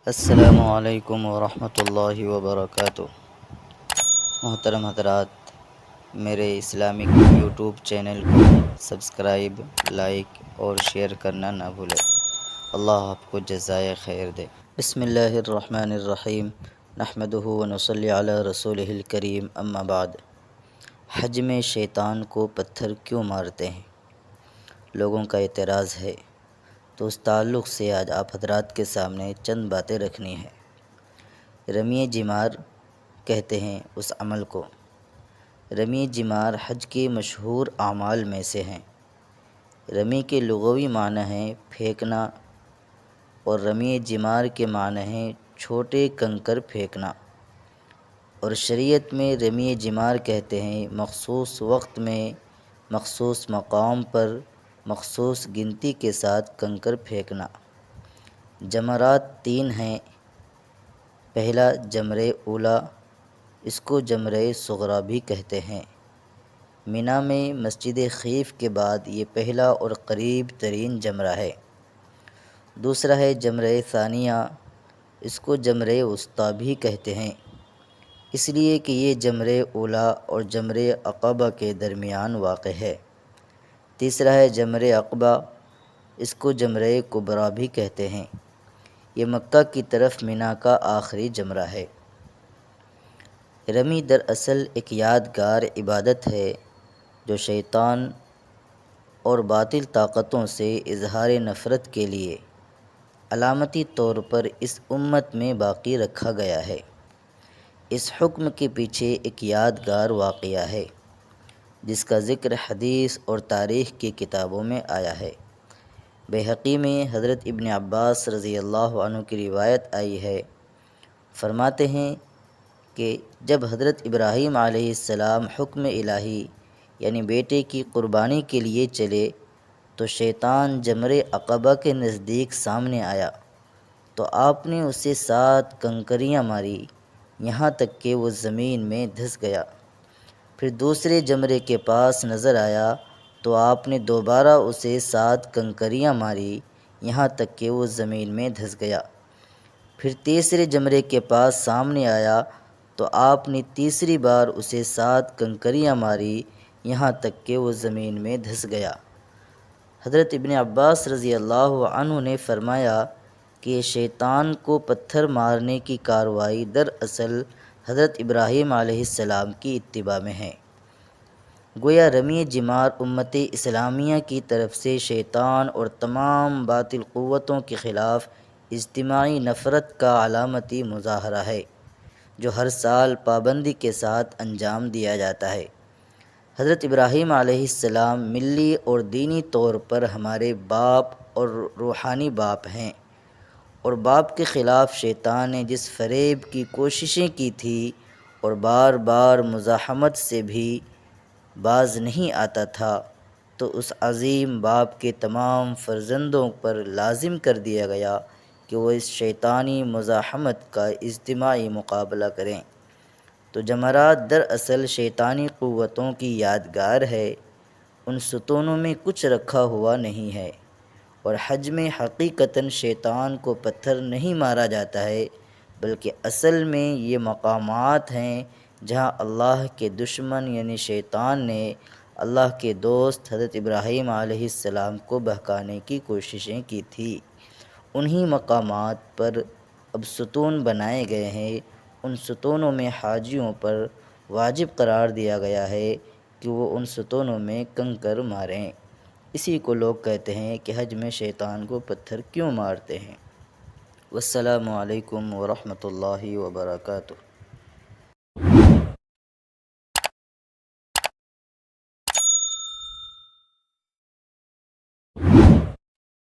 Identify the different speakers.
Speaker 1: السلام علیکم ورحمۃ اللہ وبرکاتہ۔ محترم حضرات، میرے اسلامک یوٹیوب چینل کو سبسکرائب، لائک اور شیئر کرنا نہ بھولیں۔ اللہ آپ کو جزائے خیر دے۔ بسم اللہ الرحمن الرحیم، نحمدہ ونصلی علی رسولہ الکریم، اما بعد۔ حج میں شیطان کو پتھر کیوں مارتے ہیں؟ لوگوں کا اعتراض ہے، تو اس تعلق سے آج آپ حضرات کے سامنے چند باتیں رکھنی ہیں۔ رمی جمار کہتے ہیں اس عمل کو۔ رمی جمار حج کے مشہور اعمال میں سے ہیں۔ رمی کے لغوی معنی ہیں پھینکنا، اور رمی جمار کے معنی ہیں چھوٹے کنکر پھینکنا۔ اور شریعت میں رمی جمار کہتے ہیں مخصوص وقت میں، مخصوص مقام پر، مخصوص گنتی کے ساتھ کنکر پھینکنا۔ جمرات 3 ہیں۔ پہلا جمرہ اولیٰ، اس کو جمرہ صغریٰ بھی کہتے ہیں۔ منی میں مسجد خیف کے بعد یہ پہلا اور قریب ترین جمرہ ہے۔ دوسرا ہے جمرہ ثانیہ، اس کو جمرہ وسطیٰ بھی کہتے ہیں، اس لیے کہ یہ جمرہ اولیٰ اور جمرہ عقبہ کے درمیان واقع ہے۔ تیسرا ہے جمرہ عقبہ، اس کو جمرہ کبریٰ بھی کہتے ہیں۔ یہ مکہ کی طرف منی کا آخری جمرہ ہے۔ رمی دراصل ایک یادگار عبادت ہے جو شیطان اور باطل طاقتوں سے اظہار نفرت کے لیے علامتی طور پر اس امت میں باقی رکھا گیا ہے۔ اس حکم کے پیچھے ایک یادگار واقعہ ہے جس کا ذکر حدیث اور تاریخ کی کتابوں میں آیا ہے۔ بہقی میں حضرت ابن عباس رضی اللہ عنہ کی روایت آئی ہے، فرماتے ہیں کہ جب حضرت ابراہیم علیہ السلام حکم الہی یعنی بیٹے کی قربانی کے لیے چلے تو شیطان جمرہ عقبہ کے نزدیک سامنے آیا، تو آپ نے اسے 7 کنکریاں ماری، یہاں تک کہ وہ زمین میں دھس گیا۔ پھر دوسرے جمرے کے پاس نظر آیا تو آپ نے دوبارہ اسے 7 کنکریاں ماری، یہاں تک کہ وہ زمین میں دھس گیا۔ پھر تیسرے جمرے کے پاس سامنے آیا تو آپ نے تیسری بار اسے 7 کنکریاں ماری، یہاں تک کہ وہ زمین میں دھس گیا۔ حضرت ابن عباس رضی اللہ عنہ نے فرمایا کہ شیطان کو پتھر مارنے کی کارروائی دراصل حضرت ابراہیم علیہ السلام کی اتباع میں ہے۔ گویا رمی جمار امت اسلامیہ کی طرف سے شیطان اور تمام باطل قوتوں کے خلاف اجتماعی نفرت کا علامتی مظاہرہ ہے جو ہر سال پابندی کے ساتھ انجام دیا جاتا ہے۔ حضرت ابراہیم علیہ السلام ملی اور دینی طور پر ہمارے باپ اور روحانی باپ ہیں، اور باپ کے خلاف شیطان نے جس فریب کی کوششیں کی تھی اور بار بار مزاحمت سے بھی باز نہیں آتا تھا، تو اس عظیم باپ کے تمام فرزندوں پر لازم کر دیا گیا کہ وہ اس شیطانی مزاحمت کا اجتماعی مقابلہ کریں۔ تو جمرات دراصل شیطانی قوتوں کی یادگار ہے، ان ستونوں میں کچھ رکھا ہوا نہیں ہے۔ اور حج میں حقیقتاً شیطان کو پتھر نہیں مارا جاتا ہے، بلکہ اصل میں یہ مقامات ہیں جہاں اللہ کے دشمن یعنی شیطان نے اللہ کے دوست حضرت ابراہیم علیہ السلام کو بہکانے کی کوششیں کی تھی۔ انہی مقامات پر اب ستون بنائے گئے ہیں۔ ان ستونوں میں حاجیوں پر واجب قرار دیا گیا ہے کہ وہ ان ستونوں میں کنکر ماریں۔ اسی کو لوگ کہتے ہیں کہ حج میں شیطان کو پتھر کیوں مارتے ہیں۔ والسلام علیکم ورحمۃ اللہ وبرکاتہ۔